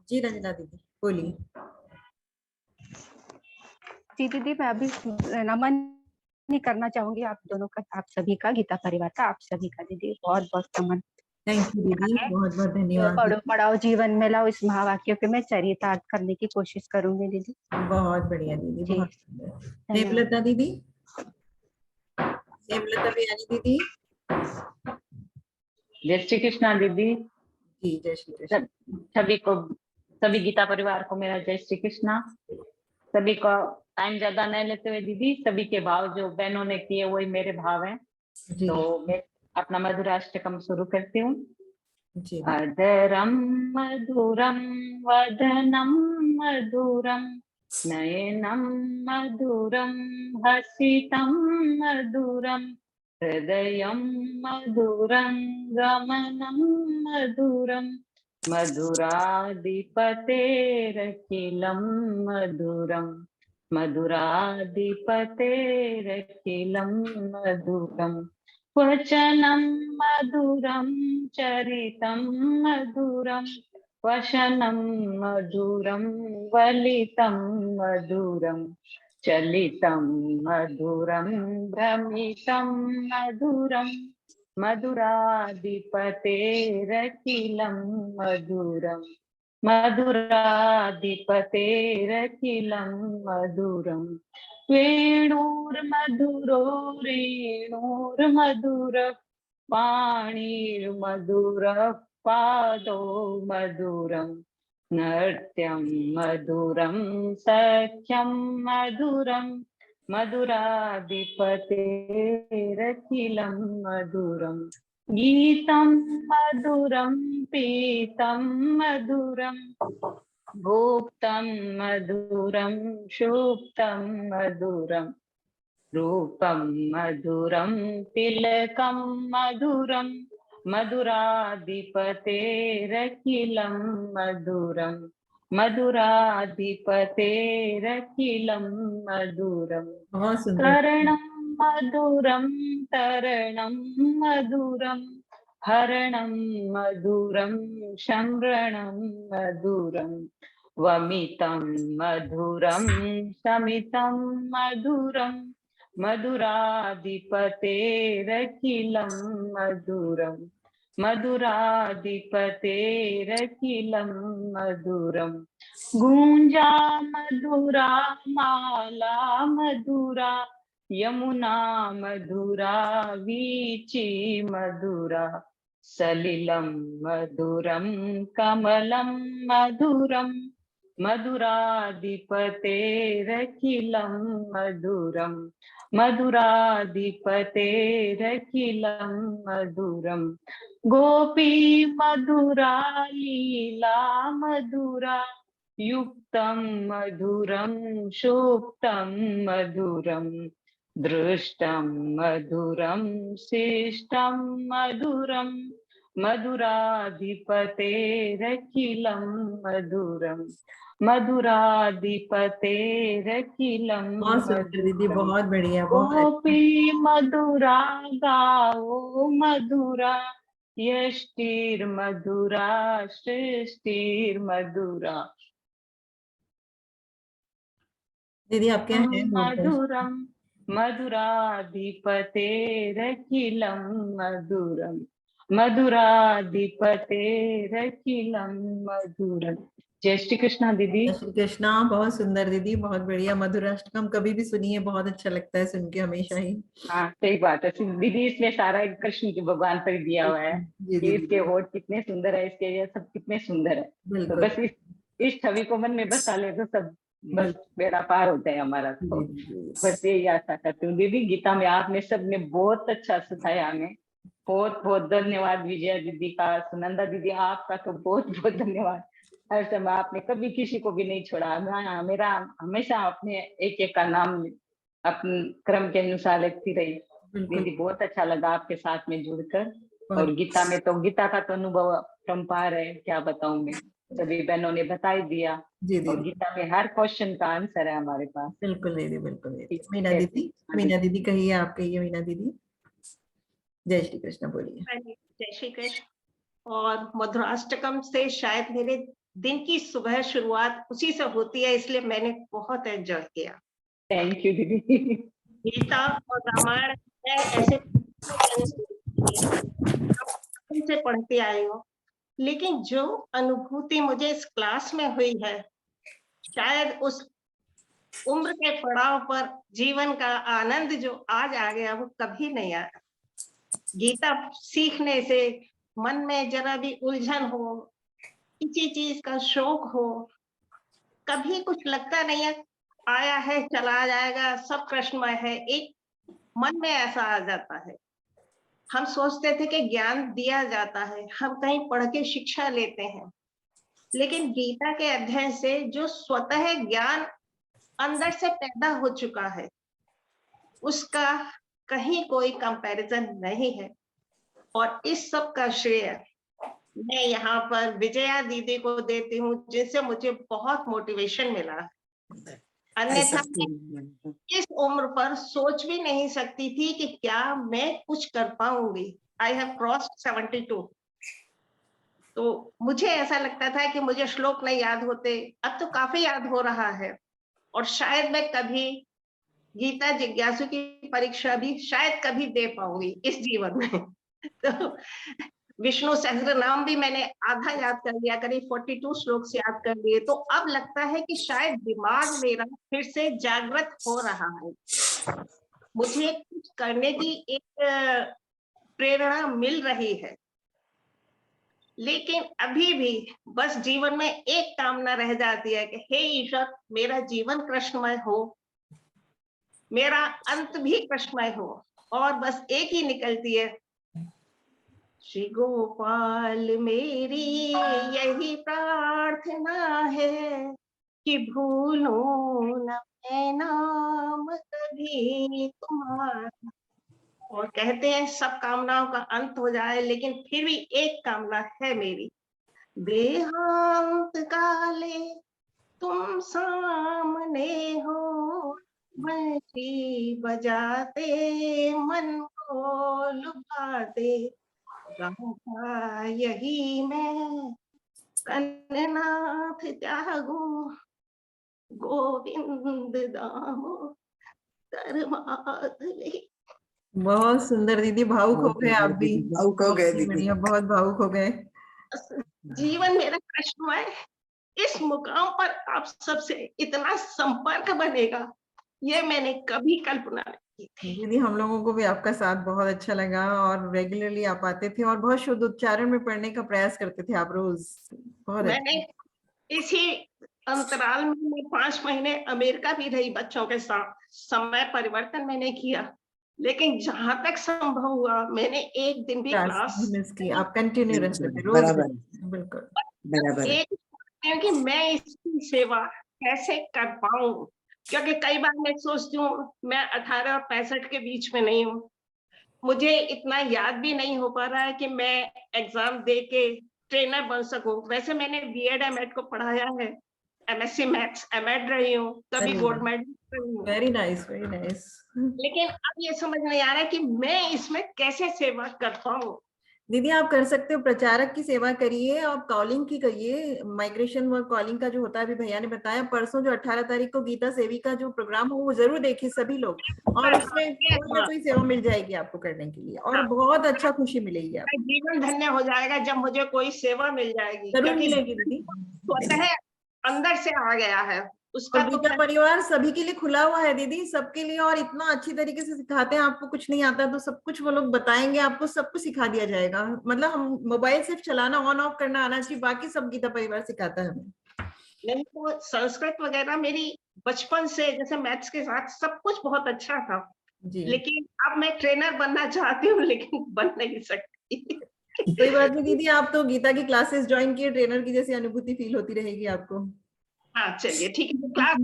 जी रंजना दीदी बोलिए। जी दीदी, मैं अभी नमन नहीं करना चाहूंगी आप दोनों का, आप सभी का, गीता परिवार का, आप सभी का दीदी बहुत बहुत नमन। थैंक यू दीदी, बहुत बहुत धन्यवाद। पढ़ो पढ़ाओ जीवन में लाओ, इस महावाक्य के मैं चरितार्थ करने की कोशिश करूंगी दीदी। बहुत बढ़िया दीदी, जी बहुत सुंदर। धन्यवाद। हेमलता दीदी, हेमलता बियानी दीदी। जय श्री कृष्णा दीदी। जी जय श्री कृष्ण। सभी को, सभी गीता परिवार को मेरा जय श्री कृष्णा। सभी को टाइम ज्यादा नहीं लेते हुए दीदी, सभी के भाव जो बहनों ने किए वही मेरे भाव हैं। जी तो मैं अपना मधुराष्टकम शुरू करती हूँ। जी अदरम मधुरम वदनम मधुरम नयनम मधुरम हसितम मधुरम हृदयं मधुरं गमनं मधुरं मधुराधिपतेरखिलं मधुरं मधुराधिपतेरखिलं मधुरं वचनं मधुरं चरितं मधुरं वशनं मधुरं वलितं मधुरं चलितं मधुरं भ्रमितं मधुरं मधुराधिपतेरखिलं मधुरं मधुराधिपतेरखिलं मधुरं वेणुर्मधुरो रेणुर्मधुर पाणिर्मधुरः पादो मधुरम् नृत्यं मधुरं सख्यं मधुरं मधुराधिपतेरखिलं मधुरं गीतं मधुरं पीतं मधुरं भुक्तं मधुरं शुक्तं मधुरं रूपं मधुरं तिलकं मधुरं मधुराधिपतेरखिलं मधुरं मधुराधिपतेरखिलं मधुरं बहुत सुंदर। करणं मधुरं तरणं मधुरं हरणं मधुरं शमरणं मधुरं वमितं मधुरं शमितं मधुरं मधुराधिपतेरखिलं मधुरं मधुराधिपतेरखिलं मधुरं गुञ्जा मधुरा माला मधुरा यमुना मधुरा वीची मधुरा सलिलं मधुरं कमलं मधुरं मधुराधिपतेरखिलं मधुरं मधुराधिपतेरखिलं मधुरं गोपी मधुरा लीला मधुरा युक्तं मधुरं शुक्तं मधुरं दृष्टं मधुरं शिष्टं मधुरं मधुराधिपतेरखिलं मधुरं मधुराधिपतेरखिलं बहुत सुंदर दीदी, मधुरं बहुत बढ़िया, बहुत गोपी मधुरा गाओ मधुरा यष्टिर्मधुरा सृष्टिर्मधुरा दीदी आपके यहाँ है मधुरं मधुराधिपतेरखिलं मधुरं मधुराधिपतेरखिलं मधुरं। जय श्री कृष्णा दीदी। जय श्री कृष्णा। बहुत सुंदर दीदी, बहुत बढ़िया। मधुराष्टकम कभी भी सुनिए, बहुत अच्छा लगता है सुन के हमेशा ही। हाँ सही बात है दीदी, इसमें सारा कृष्ण के भगवान पर दिया हुआ है जी कि दीदी इसके होठ कितने सुंदर है, इसके ये सब कितने सुंदर है। तो बिल्कुल बस इस छवि को मन में बसा ले तो सब बस बिल्कुल। बेड़ा पार होता है हमारा। जी तो दीदी बस यही आशा करती हूँ दीदी, गीता में आपने सबने बहुत अच्छा सिखाया हमें। बहुत बहुत धन्यवाद विजया दीदी का, सुनंदा दीदी आपका तो बहुत बहुत धन्यवाद। हर समय आपने कभी किसी को भी नहीं छोड़ा। मेरा हमेशा आपने एक एक का नाम अपने क्रम के अनुसार लिखती रही। बिल्कुल। दीदी बहुत अच्छा लगा आपके साथ में जुड़कर। और बहुत गीता में तो गीता का तो अनुभव परम्पार है, क्या बताऊं मैं, सभी बहनों ने बता ही दिया। जी और दीदी गीता में हर क्वेश्चन का आंसर है हमारे पास। बिल्कुल दीदी, बिल्कुल दीदी। ठीक मीना है दीदी, हाँ मीना दीदी। दीदी कहिए, आप कहिए मीना दीदी। जय श्री कृष्ण बोलिए। जय श्री कृष्ण। और मधुराष्टकम से शायद मेरे दिन की सुबह शुरुआत उसी से होती है, इसलिए मैंने बहुत एंजॉय किया। थैंक यू दीदी। गीता और रामायण मैं ऐसे से पढ़ती आई हूँ, लेकिन जो अनुभूति मुझे इस क्लास में हुई है, शायद उस उम्र के पड़ाव पर जीवन का आनंद जो आज आ गया वो कभी नहीं आया। गीता सीखने से मन में जरा भी उलझन हो, किसी चीज का शौक हो, कभी कुछ लगता नहीं है आया है चला जाएगा, सब कृष्णमय है, एक मन में ऐसा आ जाता है। हम सोचते थे कि ज्ञान दिया जाता है, हम कहीं पढ़ के शिक्षा लेते हैं, लेकिन गीता के अध्ययन से जो स्वतः ज्ञान अंदर से पैदा हो चुका है, उसका कहीं कोई कंपैरिजन नहीं है। और इस सब का श्रेय मैं यहाँ पर विजया दीदी को देती हूँ, जिनसे मुझे बहुत मोटिवेशन मिला। अन्यथा मैं इस उम्र पर सोच भी नहीं सकती थी कि क्या मैं कुछ कर पाऊंगी। I have crossed 72। तो मुझे ऐसा लगता था कि मुझे श्लोक नहीं याद होते, अब तो काफी याद हो रहा है। और शायद मैं कभी गीता जिज्ञासु की परीक्षा भी शायद कभी दे पाऊंगी इस जीवन में। तो विष्णु सहस्त्र नाम भी मैंने आधा याद कर लिया, करीब 42 श्लोक से याद कर लिए। तो अब लगता है कि शायद दिमाग मेरा फिर से जागृत हो रहा है, मुझे कुछ करने की एक प्रेरणा मिल रही है। लेकिन अभी भी बस जीवन में एक कामना रह जाती है कि हे ईश्वर, मेरा जीवन कृष्णमय हो, मेरा अंत भी कृष्णमय हो। और बस एक ही निकलती है, श्री गोपाल मेरी यही प्रार्थना है कि भूलूं न मैं नाम कभी तुम्हारा। और कहते हैं सब कामनाओं का अंत हो जाए, लेकिन फिर भी एक कामना है मेरी, देहांत काले तुम सामने हो, बंसी बजाते मन को लुभाते, गाऊंगा यही मैं कन्नाथ त्यागू, गोविंद दामोदर माधवी। बहुत सुंदर दीदी, भावुक हो गए आप भी। भावुक हो गए दीदी। बढ़िया, बहुत भावुक हो गए। जीवन मेरा कृष्णमय, इस मुकाम पर आप सबसे इतना संपर्क बनेगा, ये मैंने कभी कल्पना नहीं की। दीदी हम लोगों को भी आपका साथ बहुत अच्छा लगा, और रेगुलरली आप आते थे और बहुत शुद्ध उच्चारण में पढ़ने का प्रयास करते थे आप रोज। बहुत मैंने अच्छा। इसी अंतराल में मैं 5 महीने अमेरिका भी रही बच्चों के साथ, समय परिवर्तन मैंने किया, लेकिन जहां तक संभव हुआ मैंने एक दिन भी क्लास मिस की, आप कंटिन्यू रहते थे रोज। बराबर बिल्कुल बराबर। एक कि मैं इसकी सेवा कैसे कर पाऊं, क्योंकि कई बार मैं सोचती हूँ मैं 18 और 65 के बीच में नहीं हूँ, मुझे इतना याद भी नहीं हो पा रहा है कि मैं एग्जाम दे के ट्रेनर बन सकूं। वैसे मैंने बीएड एमएड को पढ़ाया है, एमएससी मैथ्स एमएड रही हूँ, कभी गोल्ड मेडल रही हूँ, वेरी नाइस, वेरी नाइस। लेकिन अब ये समझ नहीं आ रहा है कि मैं इसमें कैसे सेवा कर पाऊं। दीदी आप कर सकते हो, प्रचारक की सेवा करिए, आप कॉलिंग की करिए, माइग्रेशन वर्क कॉलिंग का जो होता है, अभी भैया ने बताया परसों जो 18 तारीख को गीता सेविका जो प्रोग्राम हो वो जरूर देखिए सभी लोग, और उसमें कोई ना कोई सेवा मिल जाएगी आपको करने के लिए, और बहुत अच्छा खुशी मिलेगी आपको। जीवन धन्य हो जाएगा जब मुझे कोई सेवा मिल जाएगी, जरूर क्योंकि मिलेगी दीदी। स्वतः अंदर से आ गया है उसका। और गीता परिवार सभी के लिए खुला हुआ है दीदी, सबके लिए, और इतना अच्छी तरीके से सिखाते हैं। आपको कुछ नहीं आता तो सब कुछ वो लोग बताएंगे, आपको सब कुछ सिखा दिया जाएगा। मतलब हम मोबाइल सिर्फ चलाना, ऑन ऑफ करना आना चाहिए, बाकी सब गीता परिवार सिखाता है हमें। नहीं तो संस्कृत वगैरह मेरी बचपन से, जैसे मैथ्स के साथ सब कुछ बहुत अच्छा था जी। लेकिन अब मैं ट्रेनर बनना चाहती हूँ लेकिन बन नहीं सकती। कोई बात नहीं दीदी, आप तो गीता की क्लासेस ज्वाइन किए, ट्रेनर की जैसी अनुभूति फील होती रहेगी आपको। हाँ चलिए ठीक है, क्लास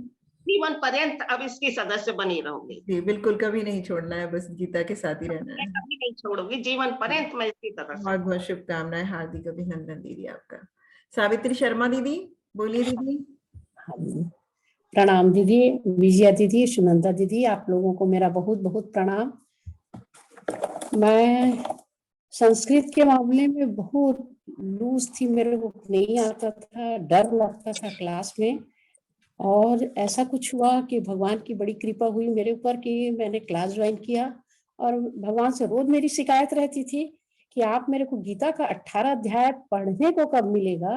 जीवन पर्यंत अब इसकी सदस्य बनी रहूंगी। जी बिल्कुल, कभी नहीं छोड़ना है, बस गीता के साथ ही रहना मैं है। कभी नहीं छोड़ूंगी, जीवन पर्यंत मैं इसकी सदस्य। बहुत बहुत शुभकामनाएं, हार्दिक अभिनंदन दीदी आपका। सावित्री शर्मा दीदी, बोलिए दीदी। प्रणाम दीदी, विजया दीदी, सुनंदा दीदी, आप लोगों को मेरा बहुत बहुत प्रणाम। मैं संस्कृत के मामले में बहुत लूज थी, मेरे को नहीं आता था, डर लगता था क्लास में। और ऐसा कुछ हुआ कि भगवान की बड़ी कृपा हुई मेरे ऊपर कि मैंने क्लास ज्वाइन किया। और भगवान से रोज मेरी शिकायत रहती थी कि आप मेरे को गीता का 18 अध्याय पढ़ने को कब मिलेगा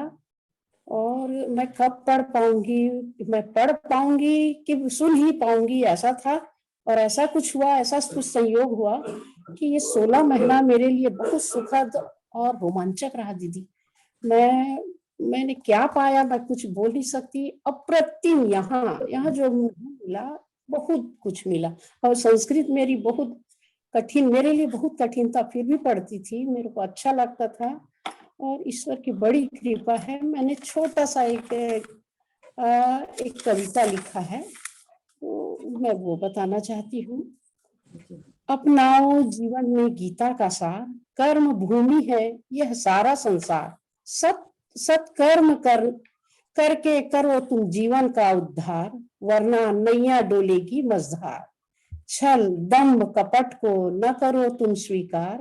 और मैं कब पढ़ पाऊंगी, मैं पढ़ पाऊंगी कि सुन ही पाऊंगी, ऐसा था। और ऐसा कुछ हुआ, ऐसा कुछ संयोग हुआ कि ये 16 महीना मेरे लिए बहुत सुखद और रोमांचक रहा दीदी। मैंने क्या पाया मैं कुछ बोल नहीं सकती। अप्रतिम यहाँ जो मिला, बहुत कुछ मिला। और संस्कृत मेरी बहुत कठिन, मेरे लिए बहुत कठिन था, फिर भी पढ़ती थी, मेरे को अच्छा लगता था। और ईश्वर की बड़ी कृपा है, मैंने छोटा सा एक कविता लिखा है, तो मैं वो बताना चाहती हूँ। अपनाओ जीवन में गीता का सार, कर्म भूमि है यह सारा संसार। सत्कर्म करके करो तुम जीवन का उद्धार, वरना नैया डोलेगी मझधार। छल दंभ कपट को न करो तुम स्वीकार,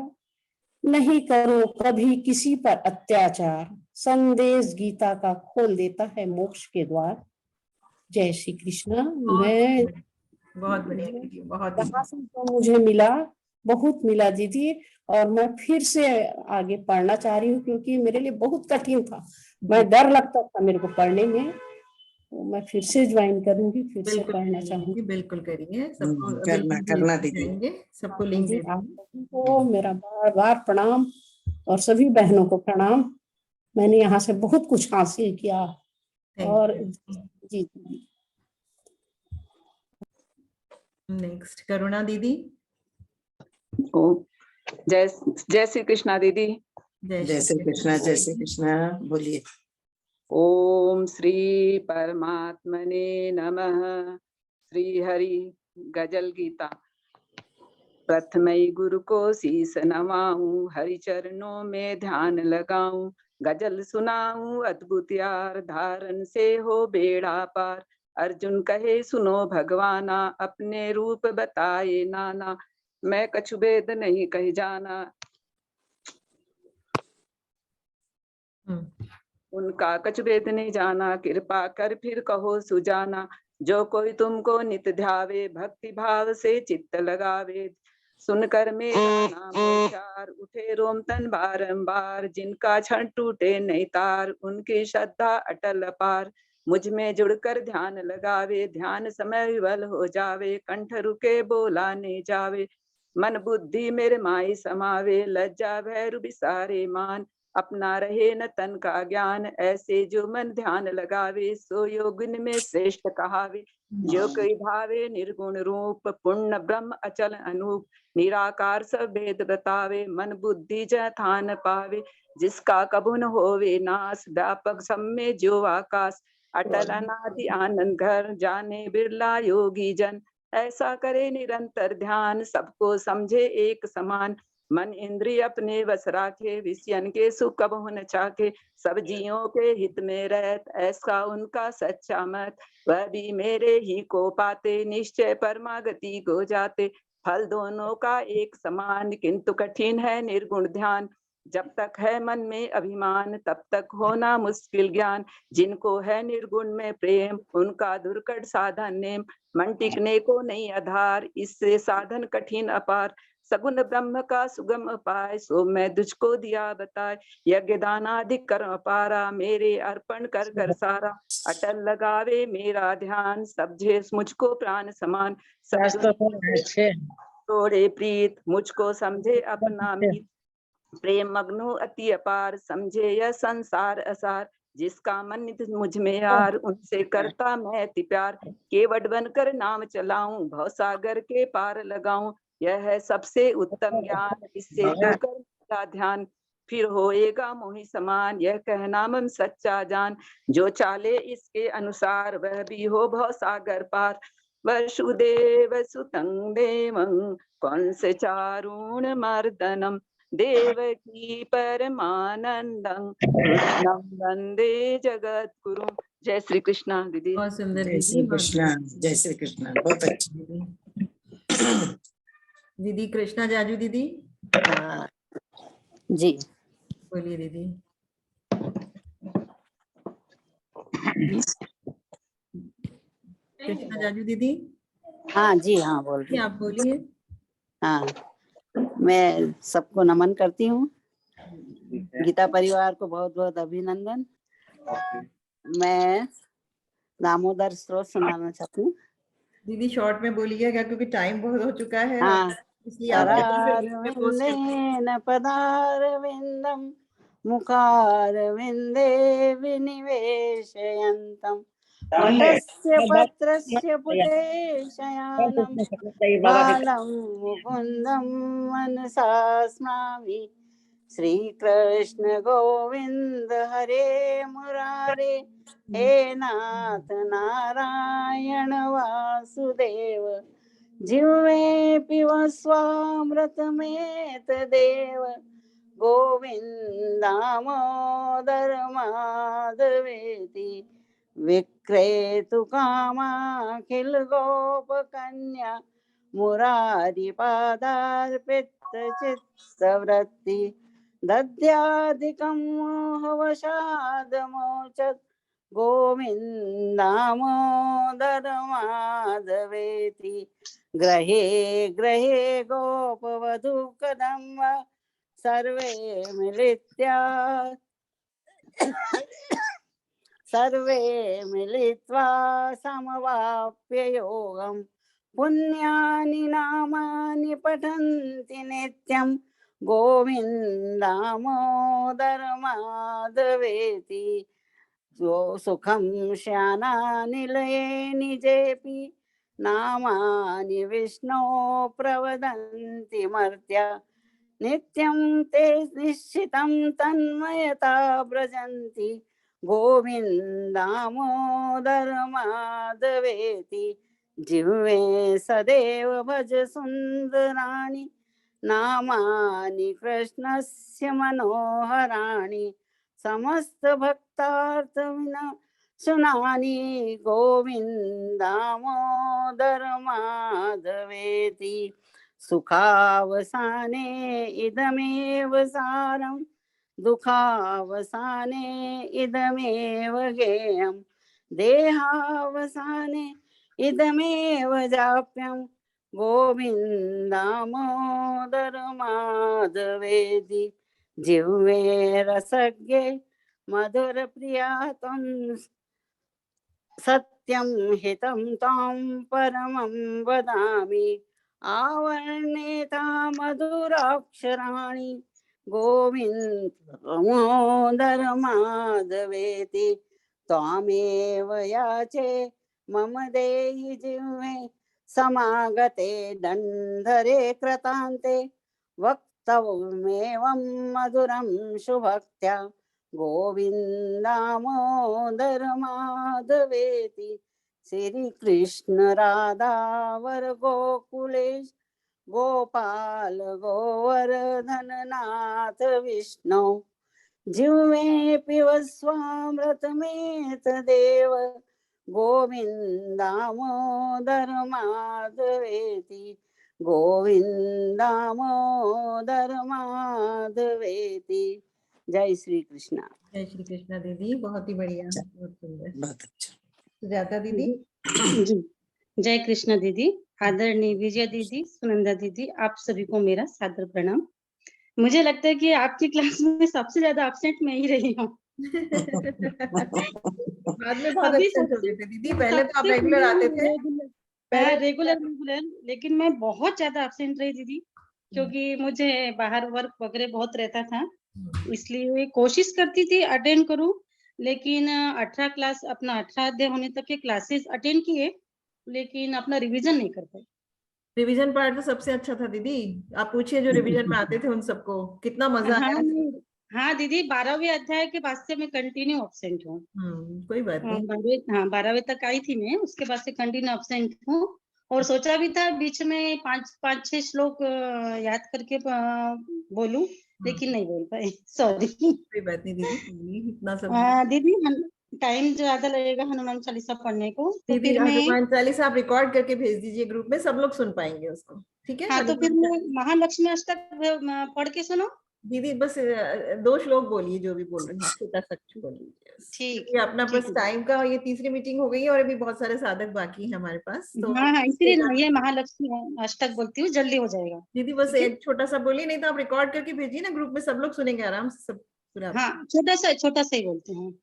नहीं करो कभी किसी पर अत्याचार। संदेश गीता का खोल देता है मोक्ष के द्वार। जय श्री कृष्ण। मैं बहुत बढ़िया दीदी, बहुत यहाँ से तो मुझे मिला, बहुत मिला दीदी। और मैं फिर से आगे पढ़ना चाह रही हूँ क्योंकि मेरे लिए बहुत कठिन था, मैं डर लगता था मेरे को पढ़ने में। तो मैं फिर से ज्वाइन करूंगी, फिर से पढ़ना चाहूंगी। बिल्कुल करिए, सबको करना दीदी। सबको लिंक दे आप को मेरा बार बार प्रणाम और सभी बहनों को प्रणाम। मैंने यहाँ से बहुत कुछ हासिल किया। और जी नेक्स्ट करुणा दीदी। जय श्री कृष्णा दीदी। जय श्री कृष्णा, जय श्री कृष्णा, बोलिए। ओम श्री परमात्मने नमः। श्री हरि गजल गीता। प्रथमई गुरु को शीस नवाऊं, हरि चरणों में ध्यान लगाऊं। गजल सुनाऊं अद्भुत यार, धारण से हो बेड़ा पार। अर्जुन कहे सुनो भगवाना, अपने रूप बताए नाना। मैं कछु भेद नहीं कही जाना, उनका कछु भेद नहीं जाना। कृपा कर फिर कहो सुजाना, जो कोई तुमको नित ध्यावे। भक्ति भाव से चित्त लगावे, सुनकर मेरा नाम उच्चार। उठे रोम तन बारंबार, जिनका क्षण टूटे नहीं तार। उनकी श्रद्धा अटल अपार, मुझ में जुड़कर ध्यान लगावे। ध्यान समय विवल हो जावे, कंठ रुके बोला नहीं जावे। मन बुद्धि मेरे माई समावे, लज्जा भैरु बिसारे मान। अपना रहे न तन का ज्ञान, ऐसे जो मन ध्यान लगावे। सो योगिन में श्रेष्ठ कहावे, जो कोई भावे निर्गुण रूप। पुण्य ब्रह्म अचल अनूप, निराकार सब भेद बतावे। मन बुद्धि जथान पावे, जिसका कबू न होवे नाश। व्यापक सब में जो आकाश, अटल अनादि आनंद घर। जाने बिरला योगी जन, ऐसा करे निरंतर ध्यान। सबको समझे एक समान, मन इंद्रिय अपने वश राखे। विषयन के सुख कबहु न चाखे, सब जियों के हित में रहत। ऐसा उनका सच्चा मत, वह भी मेरे ही को पाते। निश्चय परमागति को जाते, फल दोनों का एक समान। किंतु कठिन है निर्गुण ध्यान, जब तक है मन में अभिमान। तब तक होना मुश्किल ज्ञान, जिनको है निर्गुण में प्रेम। उनका दुर्कट साधन नेम, मन टिकने को नहीं आधार। इससे साधन कठिन अपार, सगुन ब्रह्म का सुगम उपाय। सो मैं तुझको दिया बताए, यज्ञ दान आदि कर्म पारा। मेरे अर्पण कर कर सारा, अटल लगावे मेरा ध्यान। समझे मुझको प्राण समान, तोड़े प्रीत। मुझको समझे अपना मीत, प्रेम मग्नो अति अपार। समझे यह संसार असार, जिसका मन नित मुझ में यार। उनसे करता मैं अति प्यार, केवट बनकर नाम चलाऊं। भव सागर के पार लगाऊं, यह है सबसे उत्तम ज्ञान। इससे जुड़कर मेरा ध्यान, फिर होएगा मोहि समान। यह कहना मन सच्चा जान, जो चाले इसके अनुसार। वह भी हो भव सागर पार। वसुदेव सुतं देवं कंस चारूण मर्दनम। देवकी परमानंदं कृष्णं वंदे जगद्गुरु। जय श्री कृष्णा दीदी। बहुत सुंदर जय श्री कृष्णा, जय श्री कृष्णा, बहुत अच्छा। दीदी कृष्णा जाजू दीदी। जी बोलिए दीदी। कृष्णा जाजू दीदी। हाँ जी, हाँ बोल रही आप बोलिए। हाँ, मैं सबको नमन करती हूँ। गीता परिवार को बहुत बहुत अभिनंदन। मैं दामोदर स्रोत सुनाना चाहती हूँ। दीदी शॉर्ट में बोलिएगा क्योंकि टाइम बहुत हो चुका है, हाँ, इसलिए आप पोस्ट करते हैं। पदारविन्देन पदारविन्दं मुखारविन्दे विनिवेशयन्तम् वटस्य पत्रस्य पुटे शयानं बालं मुकुन्दं मनसा स्मरामि। श्रीकृष्ण गोविंद हरे मुरारे, हे नाथ नारायण वासुदेव। जिह्वे पिब स्वामृतमेतदेव, गोविन्दामोदर माधवेति। विक्रेतु कामाखिल गोपकन्या, मुरारिपादार्पितचित्तवृत्ति। दद्याधिकं मोहवशादमोचत्, गोविन्दामोदर माधवेति। ग्रहे ग्रहे गोपवधू कदम्ब, सर्वे मिलित्वा समवाप्य योगम्। पुण्यानि नामानि पठन्ति नित्यं, गोविन्दामोदर माधवेति। सुखं श्यानानिलये निजेऽपि, नामानि विष्णो प्रवदन्ति मर्त्या। नित्यं ते निश्चितं तन्मयता व्रजन्ति, गोविन्दामोदर माधवेति। जिह्वे सदैव भज सुन्दराणि, नामानि कृष्णस्य मनोहराणि। समस्त भक्तार्थ विनाशनानि, गोविन्दामोदर माधवेति। सुखावसाने इदमेव सारं, दुःखावसाने इदमेव गेयं। देहावसाने इदमेव जाप्यं, गोविन्दामोदर माधवेति। जिह्वे रसज्ञे मधुर प्रिया त्वं, सत्यं हितं त्वां परमं वदामि। आवर्णेता मधुराक्षराणि, गोविन्ददामोदर माधवेति। त्वामेव याचे मम देहि जिह्वे, समागते दण्डरे कृतान्ते। वक्तव्यमेवं मधुरं सुभक्त्या, गोविन्दामोदर माधवेति। श्री कृष्ण राधा वर गोकुलेश, गोपाल गोवर्धन नाथ विष्णु। जिह्वे पिब स्वामृतमेतदेव, गोविन्दामोदर माधवेति। गोविन्दामोदर माधवेति। जय श्री कृष्णा। जय श्री कृष्णा दीदी, बहुत ही बढ़िया, बहुत सुंदर। बहुत अच्छा। सुजाता दीदी। जी, जय कृष्णा दीदी। आदरणीय विजय दीदी, सुनंदा दीदी, आप सभी को मेरा सादर प्रणाम। मुझे लगता है कि आपकी क्लास में सबसे ज्यादा एब्सेंट मैं ही रही हूँ। बाद में बहुत एब्सेंट हो गए थे दीदी, पहले तो आप रेगुलर आते थे। रेगुलर, लेकिन मैं बहुत ज्यादा एब्सेंट रही दीदी, क्योंकि मुझे बाहर वर्क वगैरह बहुत रहता था, इसलिए कोशिश करती थी अटेंड करूं, लेकिन 18 अध्याय होने तक के क्लासेस अटेंड किए, लेकिन अपना रिवीजन नहीं कर पाई। रिवीजन पार्ट तो सबसे अच्छा था दीदी, आप पूछिए जो रिवीजन में आते थे उन सबको कितना मजा आया। हाँ दीदी, 12वें अध्याय के बाद से मैं कंटिन्यू एब्सेंट हूँ। कोई बात नहीं। 12वें तक आई थी मैं, उसके बाद से कंटिन्यू एब्सेंट हूँ। और सोचा भी था बीच में 5-6 श्लोक याद करके बोलूं, लेकिन नहीं बोल पाए, सॉरी। कोई बात नहीं दीदी, इतना सब। दीदी टाइम ज्यादा लगेगा हनुमान चालीसा पढ़ने को, तो दीदी फिर मैं हनुमान चालीसा आप रिकॉर्ड करके भेज दीजिए ग्रुप में, सब लोग सुन पाएंगे उसको, ठीक है? हाँ, तो फिर मैं महालक्ष्मी अष्टक पढ़ के सुनो। दीदी बस 2 श्लोक बोलिए, जो भी बोल रहे हैं, छोटा सा बोल लीजिए। ठीक ये अपना ठीक बस है। टाइम का, ये तीसरी मीटिंग हो गई है और अभी बहुत सारे साधक बाकी हैं हमारे पास, तो हाँ हाँ, इसलिए ना ये महालक्ष्मी अष्टक बोलती हूँ, जल्दी हो जाएगा। दीदी बस ठीक है? एक छोटा सा बोलिए, नहीं तो आप रिकॉर्ड करके भेजिए ना ग्रुप में, सब लोग सुनेंगे आराम से, सब पूरा। हाँ, छोटा सा ही बोलते हैं।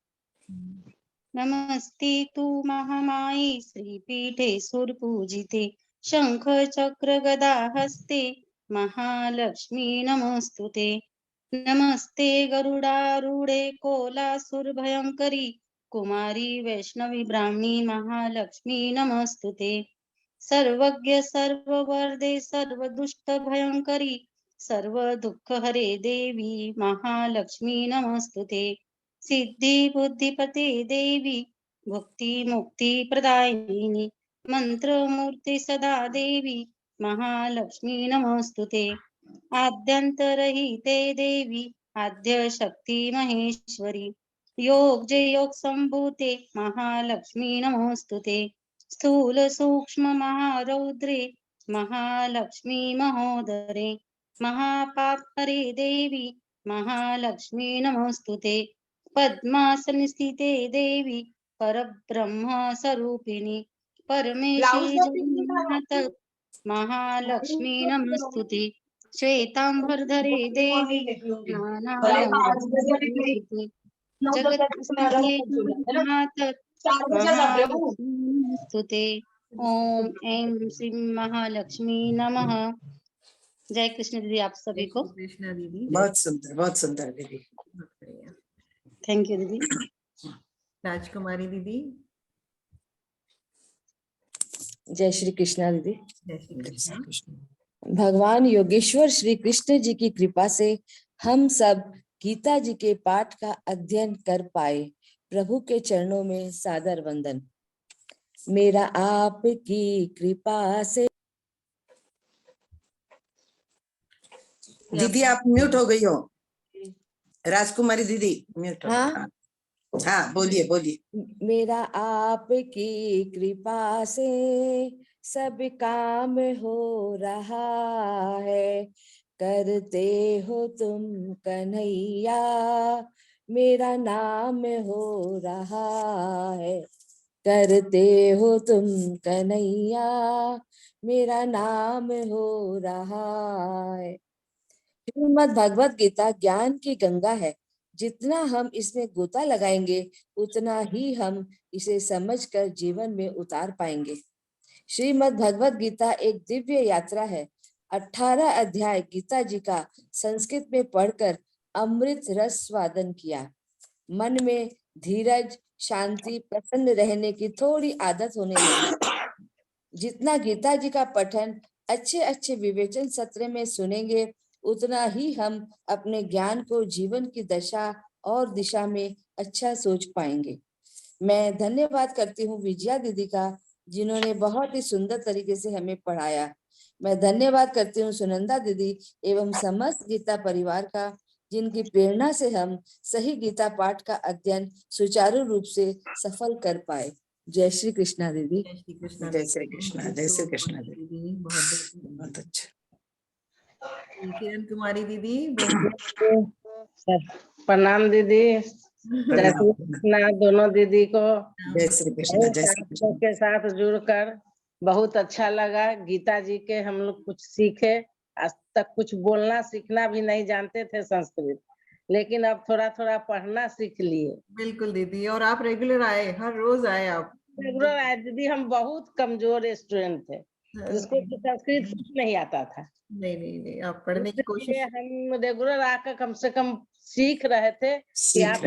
नमस्ते तु महामाये श्रीपीठे सुरपूजिते शंख चक्र गदा हस्ते महालक्ष्मी नमस्तुते। नमस्ते गरुडारूढे कोलासुरभयङ्करी कुमारी वैष्णवी ब्राह्मी महालक्ष्मी नमस्तुते। सर्वज्ञ सर्ववरदे सर्वदुष्ट भयङ्करी सर्वदुःखहरे देवी महालक्ष्मी नमस्तुते। सिद्धि बुद्धिपते देवी भक्ति मुक्ति प्रदायिनी मंत्रमूर्ति सदा देवी महालक्ष्मी नमस्तुते। आद्यंतरहिते देवी आद्य शक्ति महेश्वरी योग जय योग संभूते महालक्ष्मी नमस्तुते। स्थूल सूक्ष्म महारौद्रे महालक्ष्मी महोदरे महापापहरे देवी महालक्ष्मी नमस्तुते। पद्मासन स्थिते देवी परब्रह्म स्वरूपिणी परमेश्वरी जगन्नाथ महालक्ष्मी नमस्तुते। श्वेतांबरधरे देवी नानालंकृते जगत्प्रिये जगन्नाथ महालक्ष्मी नमस्तुते। ओम ऐं श्री महालक्ष्मी नमः। जय कृष्ण दीदी आप सभी को। कृष्णा दीदी, बहुत सुंदर दीदी। बहुत बढ़िया। थैंक यू दीदी। राजकुमारी दीदी। जय श्री कृष्णा दीदी। जय श्री कृष्ण। भगवान योगेश्वर श्री कृष्ण जी की कृपा से हम सब गीता जी के पाठ का अध्ययन कर पाए। प्रभु के चरणों में सादर वंदन। मेरा आपकी कृपा से। दीदी आप म्यूट हो गई हो, राजकुमारी दीदी म्यूट हो। हाँ हाँ बोलिए बोलिए। मेरा आपकी कृपा से सब काम हो रहा है, करते हो तुम कन्हैया मेरा नाम हो रहा है, करते हो तुम कन्हैया मेरा नाम हो रहा है। श्रीमद् भगवत गीता ज्ञान की गंगा है, जितना हम इसमें गोता लगाएंगे उतना ही हम इसे समझकर जीवन में उतार पाएंगे। श्रीमद् भगवत गीता एक दिव्य यात्रा है। 18 अध्याय गीता जी का संस्कृत में पढ़कर अमृत रस स्वादन किया। मन में धीरज, शांति, प्रसन्न रहने की थोड़ी आदत होने लगी। जितना गीता जी का पठन अच्छे अच्छे विवेचन सत्र में सुनेंगे उतना ही हम अपने ज्ञान को जीवन की दशा और दिशा में अच्छा सोच पाएंगे। मैं धन्यवाद करती हूँ विजया दीदी का, जिन्होंने बहुत ही सुंदर तरीके से हमें पढ़ाया। मैं धन्यवाद करती हूँ सुनंदा दीदी एवं समस्त गीता परिवार का, जिनकी प्रेरणा से हम सही गीता पाठ का अध्ययन सुचारू रूप से सफल कर पाए। जय श्री कृष्णा दीदी। जय श्री कृष्ण। जय श्री कृष्ण। जय श्री कृष्ण दीदी। बहुत अच्छा। किरण कुमारी दीदी। प्रणाम दीदी। जय श्री कृष्णा दोनों दीदी को। जय श्री कृष्ण। जय श्री कृष्ण। के साथ जुड़कर बहुत अच्छा लगा। गीता जी के हम लोग कुछ सीखे। आज तक कुछ बोलना सीखना भी नहीं जानते थे संस्कृत, लेकिन अब थोड़ा थोड़ा पढ़ना सीख लिए। बिल्कुल दीदी, और आप रेगुलर आए, हर रोज आए आप। रेगुलर आए दीदी। हम बहुत कमजोर स्टूडेंट थे, जिसको संस्कृत कुछ नहीं आता था। नहीं, आप पढ़ने की कोशिश। हम रेगुलर आकर कम से कम सीख रहे थे कि आप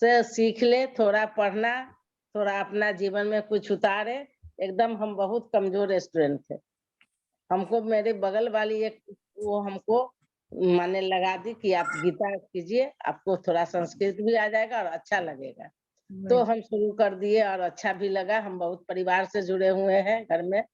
से सीख ले, थोड़ा पढ़ना, थोड़ा अपना जीवन में कुछ उतारे। एकदम हम बहुत कमजोर स्टूडेंट थे। हमको मेरे बगल वाली एक वो हमको माने लगा दी कि आप गीता कीजिए, आपको थोड़ा संस्कृत भी आ जाएगा और अच्छा लगेगा। तो हम शुरू कर दिए और अच्छा भी लगा। हम बहुत परिवार से जुड़े हुए हैं। घर में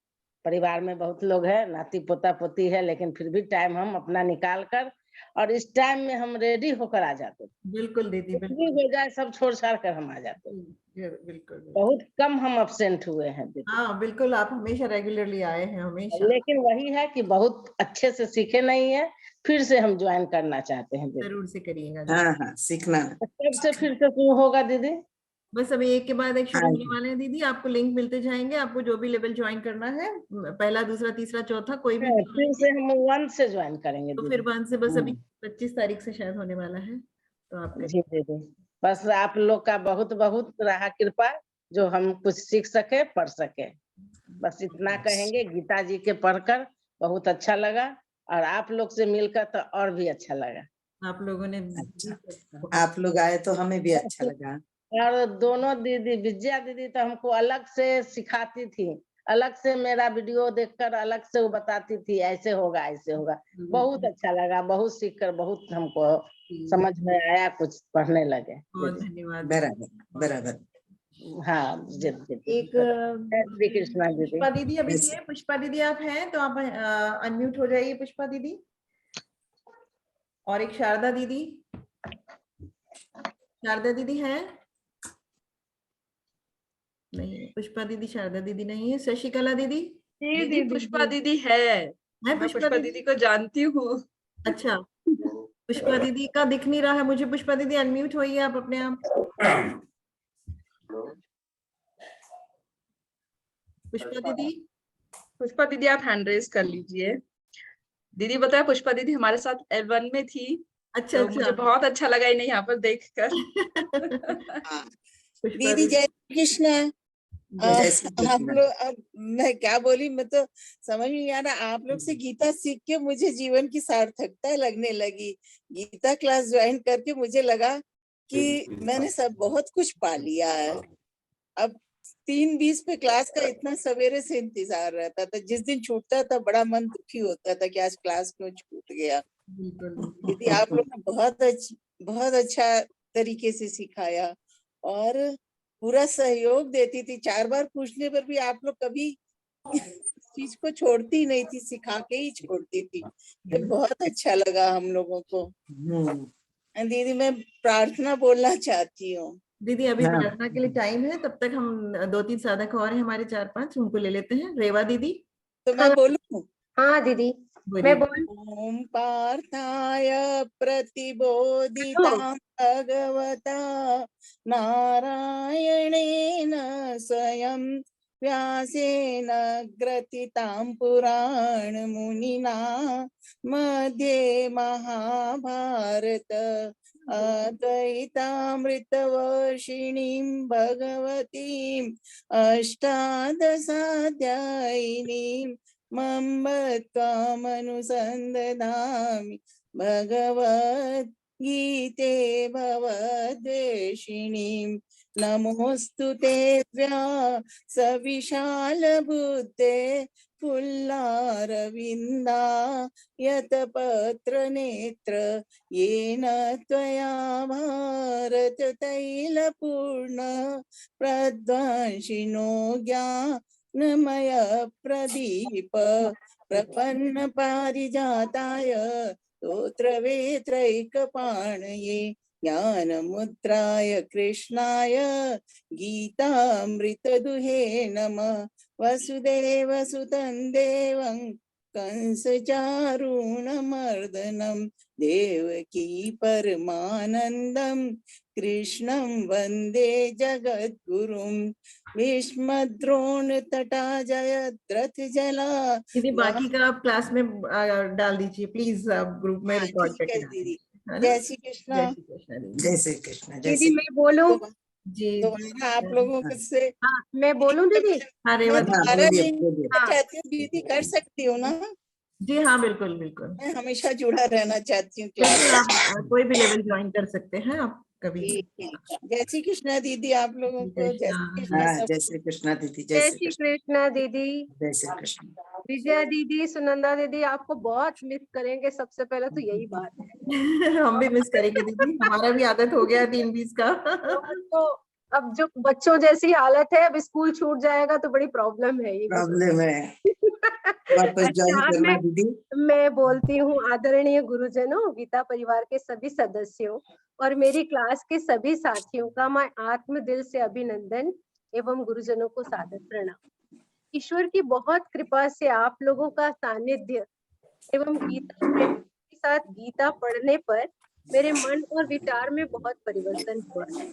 परिवार में बहुत लोग हैं, नाती पोता पोती है, लेकिन फिर भी टाइम हम अपना निकाल कर, और इस टाइम में हम रेडी होकर आ जाते। बिल्कुल दीदी, बिल्कुल हो जाए सब छोड़ छाड़ कर हम आ जाते। बिल्कुल। बहुत कम हम अब्सेंट हुए हैं दीदी। हाँ बिल्कुल, आप हमेशा रेगुलरली आए हैं, हमेशा। लेकिन वही है कि बहुत अच्छे से सीखे नहीं है, फिर से हम ज्वाइन करना चाहते हैं दीदी। जरूर से करिएगा। हाँ हाँ, सीखना। कब से फिर से शुरू होगा दीदी? बस अभी एक के बाद एक शुरू हाँ होने वाले हैं दीदी। आपको लिंक मिलते जाएंगे, आपको जो भी लेवल ज्वाइन करना है, पहला दूसरा तीसरा चौथा कोई भी फिर से हम 1 से ज्वाइन करेंगे तो दीदी। फिर 1 से बस अभी 25 तारीख से शायद होने वाला है, तो आप जी दीदी, बस आप लोग का बहुत बहुत रहा कृपा, जो हम कुछ सीख सके, पढ़ सके। बस इतना कहेंगे। गीता जी के पढ़कर बहुत अच्छा लगा, और आप लोग से मिलकर तो और भी अच्छा लगा। आप लोगों ने आप लोग आए तो हमें भी अच्छा लगा। और दोनों दीदी, विजया दीदी तो हमको अलग से सिखाती थी, अलग से मेरा वीडियो देखकर अलग से वो बताती थी, ऐसे होगा ऐसे होगा। बहुत अच्छा लगा, बहुत सीख कर बहुत हमको समझ में आया, कुछ पढ़ने लगे। बहुत धन्यवाद। बराबर बराबर। हाँ जी। एक श्री कृष्णा दीदी। पुष्पा दीदी अभी थे। पुष्पा दीदी आप हैं तो आप अनम्यूट हो जाइए पुष्पा दीदी। और एक शारदा दीदी, शारदा दीदी हैं? नहीं, पुष्पा दीदी शारदा दीदी नहीं है। शशिकला दीदी? दीदी पुष्पा दीदी है, मैं पुष्पा दीदी को जानती हूँ। अच्छा, पुष्पा दीदी का दिख नहीं रहा है मुझे। पुष्पा दीदी अनम्यूट होइए आप अपने आप। पुष्पा दीदी आप हैंड रेज कर लीजिए। दीदी बताया पुष्पा दीदी हमारे साथ L1 में थी। अच्छा, तो मुझे बहुत अच्छा लगा इन्हें यहाँ पर देखकर। दीदी जय कृष्ण। आप लोग, अब मैं क्या बोली, मैं तो समझ में नहीं आ रहा। आप लोग से गीता सीख के मुझे जीवन की सार्थकता लगने लगी। गीता क्लास ज्वाइन करके मुझे लगा कि मैंने सब बहुत कुछ पा लिया है। अब 3:20 पे क्लास का इतना सवेरे से इंतजार रहता था, जिस दिन छूटता था बड़ा मन दुखी होता था कि आज क्लास क्यों छूट गया। दीदी आप लोग ने बहुत अच्छा तरीके से सिखाया और पूरा सहयोग देती थी। 4 बार पूछने पर भी आप लोग कभी चीज को छोड़ती नहीं थी, सिखा के ही छोड़ती थी। ये बहुत अच्छा लगा हम लोगों को। दीदी मैं प्रार्थना बोलना चाहती हूँ। दीदी अभी प्रार्थना के लिए टाइम है, तब तक हम 2-3 साधक और हैं हमारे, 4-5 उनको ले लेते हैं। रेवा दीदी? तो मैं बोलूं? हाँ दीदी मैं बोल। ओम पार्थाय प्रतिबोधितां भगवता नारायणेन स्वयं व्यासेन ग्रथितां पुराण मुनिना मध्ये महाभारत अद्वैतामृतवर्षिणीं भगवतीम् अष्टादशाध्यायिनीं मम्मत्वामनुसन्दधामि भगवद्गीते भवद्वेषिणीं नमोऽस्तु ते सविशालबुद्धे फुल्लारविन्दा यतपत्रनेत्र येन त्वया भारततैलपूर्ण प्रध्वंसिनो ज्ञानमय प्रदीप प्रपन्न पारिजाताय स्तोत्रवेत्रैकपाणये ज्ञानमुद्राय कृष्णाय गीतामृतदुहे नमः। वसुदेवसुतं देवं कंसचारूणमर्दनं देवकी परमानन्दं कृष्णं वन्दे जगद्गुरुं। भीष्मद्रोणतटा जयद्रथ जला। दीदी बाकी का आप क्लास में डाल दीजिए प्लीज, आप ग्रुप में रिकॉर्ड करके दीदी। जय श्री कृष्ण। जय श्री कृष्ण। दीदी मैं बोलूं? जी दोबारा आप लोगों से मैं बोलूं दीदी? दोबारा चाहती हूँ दीदी, कर सकती हूँ ना? जी हाँ बिल्कुल बिल्कुल। मैं हमेशा जुड़ा रहना चाहती हूँ। आप कोई भी लेवल ज्वाइन कर सकते हैं आप कभी। जय श्री कृष्णा दीदी आप लोगों को। जय श्री कृष्णा। जय श्री कृष्णा दीदी। जय श्री कृष्णा दीदी। जय श्री कृष्ण। विजया दीदी, सुनंदा दीदी, आपको बहुत मिस करेंगे। सबसे पहले तो यही बात है। हम भी मिस करेंगे दीदी, हमारा भी आदत हो गया 3:20 का। तो अब जो बच्चों जैसी हालत है, अब स्कूल छूट जाएगा तो बड़ी प्रॉब्लम है ये। प्रॉब्लम है। वापस ज्वाइन अच्छा, करना दीदी। मैं बोलती हूँ आदरणीय गुरुजनों, गीता परिवार के सभी सदस्यों और मेरी क्लास के सभी साथियों का मैं आत्म दिल से अभिनंदन एवं गुरुजनों को सादर प्रणाम। ईश्वर की बहुत कृपा से आप लोगों का सानिध्य एवं गीता प्रेम के साथ गीता पढ़ने पर मेरे मन और विचार में बहुत परिवर्तन हुआ है।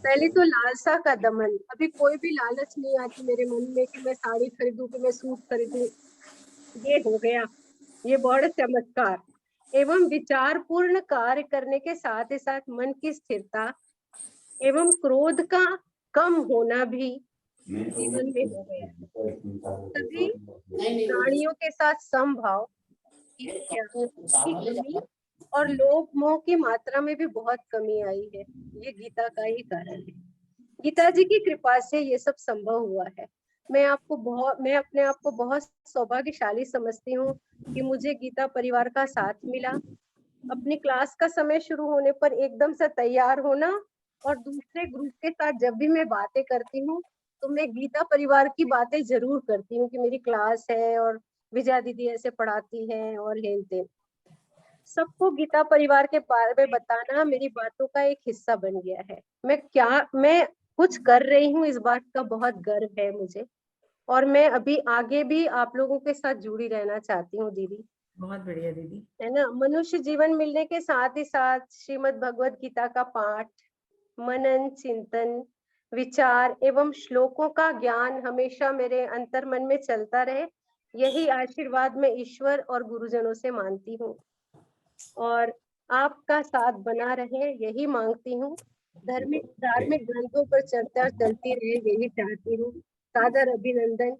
पहले तो लालसा का दमन, अभी कोई भी लालच नहीं आती मेरे मन में कि मैं साड़ी खरीदूं, कि मैं सूट खरीदूं। ये हो गया, ये बड़ा चमत्कार। एवं विचार पूर्ण कार्य करने के साथ ही साथ मन की स्थिरता एवं क्रोध का कम होना भी जीवन में हो गया। सभी प्राणियों के साथ समभाव, ईर्ष्या की कमी और लोभ मोह की मात्रा में भी बहुत कमी आई है। ये गीता का ही कारण है। गीता जी की कृपा से ये सब संभव हुआ है। मैं अपने आप को बहुत सौभाग्यशाली समझती हूँ कि मुझे गीता परिवार का साथ मिला। अपनी क्लास का समय शुरू होने पर एकदम से तैयार होना और दूसरे ग्रुप के साथ जब भी मैं बातें करती हूँ तो मैं गीता परिवार की बातें जरूर करती हूँ कि मेरी क्लास है और विजया दीदी ऐसे पढ़ाती हैं और हेन। सबको गीता परिवार के बारे में बताना मेरी बातों का एक हिस्सा बन गया है। मैं कुछ कर रही हूँ, इस बात का बहुत गर्व है मुझे और मैं अभी आगे भी आप लोगों के साथ जुड़ी रहना चाहती हूँ दीदी। बहुत बढ़िया दीदी। है ना, मनुष्य जीवन मिलने के साथ ही साथ श्रीमद् भगवत गीता का पाठ, मनन, चिंतन, विचार एवं श्लोकों का ज्ञान हमेशा मेरे अंतर मन में चलता रहे, यही आशीर्वाद मैं ईश्वर और गुरुजनों से मानती हूँ और आपका साथ बना रहे यही मांगती हूँ। धार्मिक ग्रंथों पर चर्चा चलती रहे यही चाहती हूँ। सादर अभिनंदन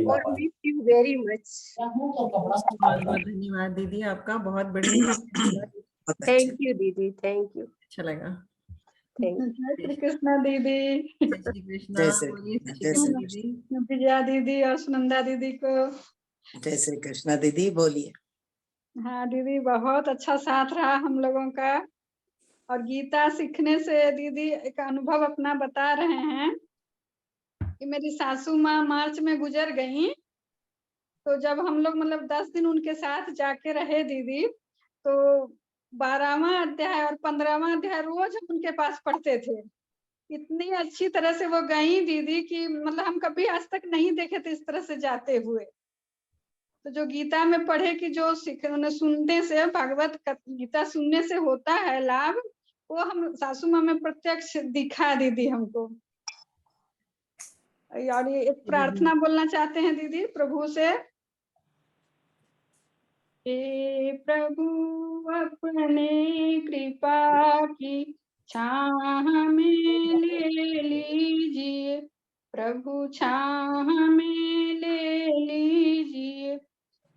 और मिस यू वेरी मच। बहुत बहुत धन्यवाद दीदी आपका, बहुत बढ़िया। थैंक यू दीदी, थैंक यू, अच्छा लगा। जय श्री कृष्णा दीदी। जय श्री कृष्णा। जय श्री बोलिए जय श्री दीदी। विजया दीदी और सुनंदा दीदी को। जय श्री कृष्णा दीदी, बोलिए। हाँ दीदी, बहुत अच्छा साथ रहा हम लोगों का और गीता सीखने से दीदी एक अनुभव अपना बता रहे हैं कि मेरी सासू माँ मार्च में गुजर गई, तो जब हम लोग मतलब 10 दिन उनके साथ जाके रहे दीदी, तो 12वां अध्याय और 15वां अध्याय रोज हम उनके पास पढ़ते थे। इतनी अच्छी तरह से वो गई दीदी कि मतलब हम कभी आज तक नहीं देखे थे इस तरह से जाते हुए। तो जो गीता में पढ़े कि जो सुनने से, भगवत गीता सुनने से होता है लाभ, वो हम सासू माँ में प्रत्यक्ष दिखा दीदी हमको। और ये एक प्रार्थना बोलना चाहते हैं दीदी प्रभु से। हे प्रभु अपने कृपा की छाह में ले लीजिए, प्रभु छाह में ले लीजिए,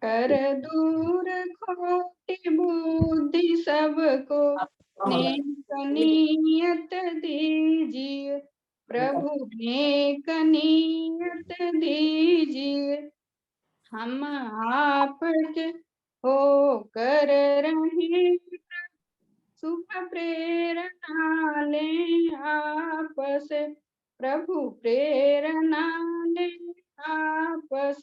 कर दूर खोटी बुद्धि सबको नेक नियत दीजिए, प्रभु नेक नियत दीजिए। हम आपके हो कर रहे शुभ प्रेरणा ले आपस, प्रभु प्रेरणा ले आपस,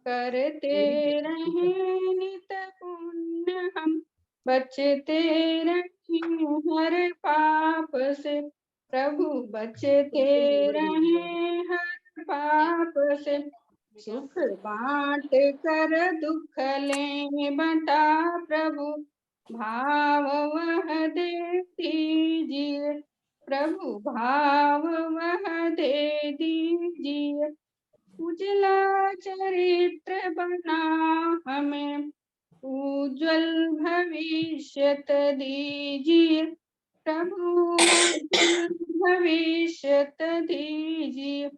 करते रहे नित पुण्य हम, बचते रहे हर पाप से, प्रभु बचते रहे हर पाप से। सुख बांट कर दुख ले बंटा, प्रभु भाव वह दे दीजिए, प्रभु भाव वह दे दीजिए। उजला चरित्र बना हमें, उज्जवल भविष्यत दीजिए, प्रभु भविष्यत दीजिए।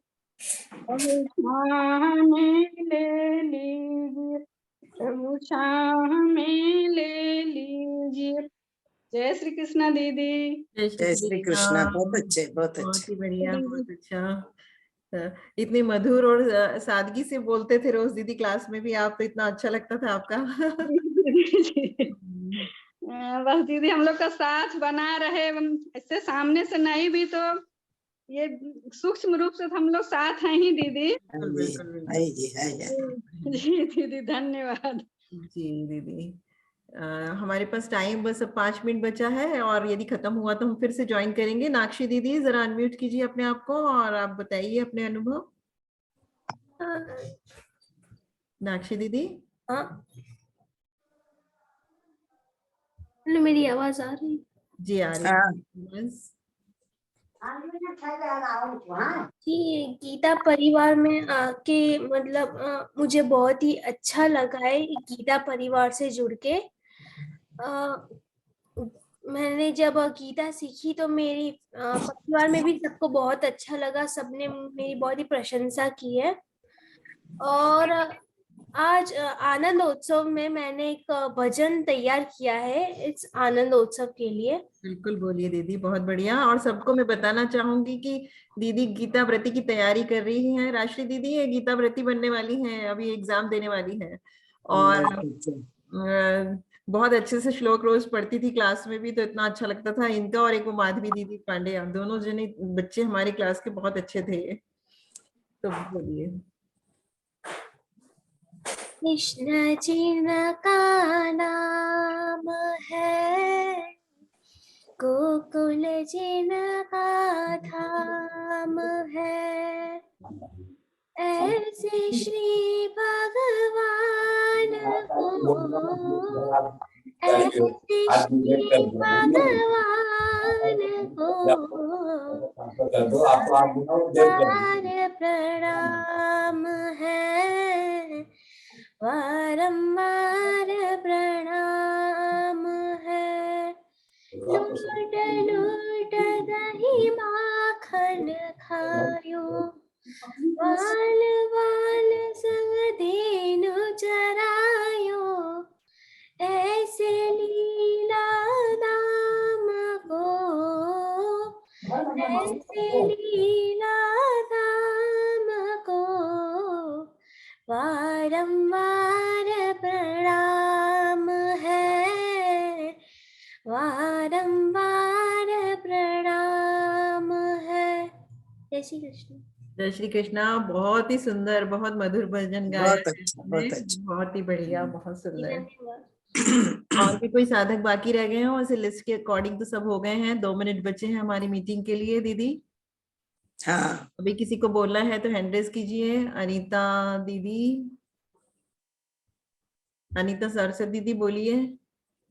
प्रभु छाह में ले लीजिए, प्रभु छाह में ले लीजिए। जय श्री कृष्णा दीदी। जय श्री कृष्णा। बहुत अच्छे, बहुत बहुत अच्छे। ही बढ़िया, बहुत अच्छा। इतनी मधुर और सादगी से बोलते थे रोज दीदी क्लास में भी आप, तो इतना अच्छा लगता था आपका। बस दीदी हम लोग का साथ बना रहे, ऐसे सामने से नहीं भी तो ये सूक्ष्म रूप से हम लोग साथ हैं ही दीदी। जी दीदी धन्यवाद। जी दीदी, हमारे पास टाइम बस अब 5 मिनट बचा है और यदि खत्म हुआ तो हम फिर से ज्वाइन करेंगे। नाक्षी दीदी जरा अनम्यूट कीजिए अपने आप को और आप बताइए अपने अनुभव। नाक्षी दीदी। हाँ मेरी आवाज आ रही? जी आ रही है। जी गीता परिवार में आके मतलब मुझे बहुत ही अच्छा लगा है गीता परिवार से जुड़ के। मैंने जब गीता सीखी तो मेरी परिवार में भी सबको बहुत अच्छा लगा, सबने मेरी बहुत ही प्रशंसा की है। और आज आनंद उत्सव में मैंने एक भजन तैयार किया है इस आनंद उत्सव के लिए। बिल्कुल बोलिए दीदी, बहुत बढ़िया। और सबको मैं बताना चाहूंगी कि दीदी गीता व्रती की तैयारी कर रही है। राष्ट्री दीदी ये गीता व्रती बनने वाली हैं, अभी एग्जाम देने वाली है और बहुत अच्छे से श्लोक रोज पढ़ती थी क्लास में भी, तो इतना अच्छा लगता था। इनका और एक वो माधवी दीदी पांडे, दोनों जने बच्चे हमारे क्लास के बहुत अच्छे थे। तो बोलिए। कृष्ण जिनका नाम है, गोकुल जिनका धाम है, ऐसे श्री भगवान को, ऐसे श्री भगवान को प्रणाम है, बारंबार प्रणाम है। लूट लूट दही माखन खायो, वाल वाल संग धेनु चरायो, ऐसे लीला धाम को, ऐसे लीला धाम को बारंबार प्रणाम है, बारंबार प्रणाम है। जय श्री कृष्ण। जय श्री कृष्णा। बहुत ही सुंदर, बहुत मधुर भजन गाया, बहुत ही बढ़िया, बहुत सुंदर। और भी कोई साधक बाकी रह गए हो? ऐसे लिस्ट के अकॉर्डिंग तो सब हो गए हैं। 2 मिनट बचे हैं हमारी मीटिंग के लिए दीदी। हाँ अभी किसी को बोलना है तो हैंड रेज कीजिए। अनीता दीदी, अनीता सरस्वती दीदी बोलिए।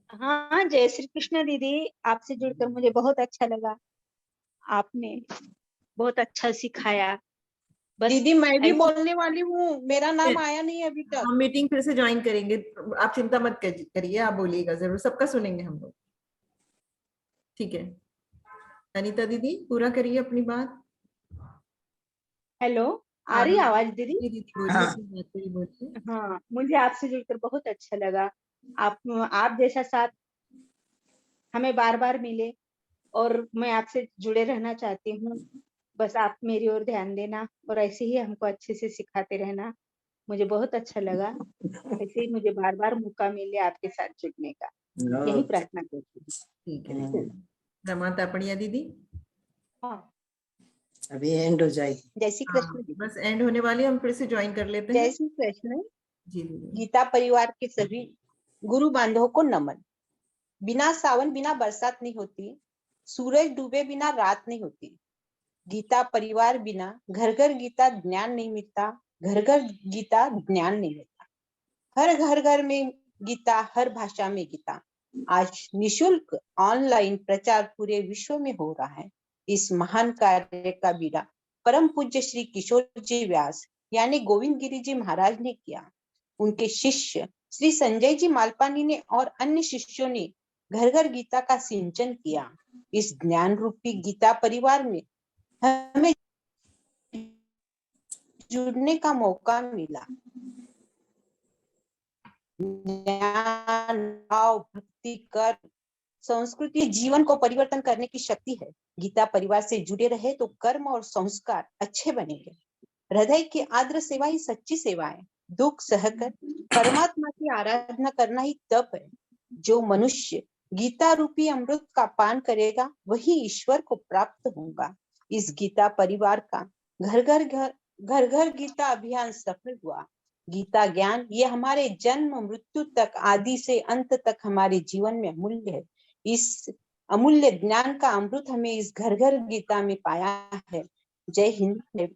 हाँ जय श्री कृष्ण दीदी, आपसे जुड़कर मुझे बहुत अच्छा लगा, आपने बहुत अच्छा सिखाया। बस दीदी मैं भी बोलने वाली हूँ, मेरा नाम आया नहीं अभी तक। हम मीटिंग फिर से ज्वाइन करेंगे, आप चिंता मत करिए, आप बोलिएगा जरूर, सबका सुनेंगे हम लोग। ठीक है अनीता दीदी, पूरा करिए अपनी बात। हेलो, आ रही आवाज दीदी? दीदी बोलिए। हाँ मुझे आपसे जुड़कर बहुत अच्छा लगा। आप जैसा साथ हमें बार बार मिले और मैं आपसे जुड़े रहना चाहती हूँ। बस आप मेरी ओर ध्यान देना और ऐसे ही हमको अच्छे से सिखाते रहना। मुझे बहुत अच्छा लगा, ऐसे ही मुझे बार बार मौका मिले आपके साथ जुड़ने का, यही प्रार्थना करती हूँ। ठीक है रमा तापड़िया दीदी। हाँ अभी एंड हो जाएगी। जय श्री कृष्ण। बस एंड होने वाली, हम फिर से ज्वाइन कर लेते हैं। जय श्री कृष्ण। जी दीदी। गीता परिवार के सभी गुरु बांधवों को नमन। बिना सावन बिना बरसात नहीं होती, सूरज डूबे बिना रात नहीं होती। गीता परिवार बिना घर घर गीता ज्ञान नहीं मिलता, घर घर गीता ज्ञान नहीं मिलता। हर घर घर में गीता, हर भाषा में गीता। आज निशुल्क ऑनलाइन प्रचार पूरे विश्व में हो रहा है। इस महान कार्य का बीड़ा परम पूज्य श्री किशोर जी व्यास यानी गोविंद गिरी जी महाराज ने किया। उनके शिष्य श्री संजय जी मालपानी ने और अन्य शिष्यों ने घर घर गीता का सिंचन किया। इस ज्ञान रूपी गीता परिवार में हमें जुड़ने का मौका मिला। ज्ञान, भाव, भक्ति, कर्म, संस्कृति जीवन को परिवर्तन करने की शक्ति है। गीता परिवार से जुड़े रहे तो कर्म और संस्कार अच्छे बनेंगे। हृदय की आर्द्र सेवा ही सच्ची सेवा है। दुख सहकर परमात्मा की आराधना करना ही तप है। जो मनुष्य गीता रूपी अमृत का पान करेगा वही ईश्वर को प्राप्त होगा। इस गीता परिवार का घर घर गीता अभियान सफल हुआ। गीता ज्ञान ये हमारे जन्म मृत्यु तक, आदि से अंत तक हमारे जीवन में अमूल्य है। इस अमूल्य ज्ञान का अमृत हमें इस घर घर गीता में पाया है। जय हिंद,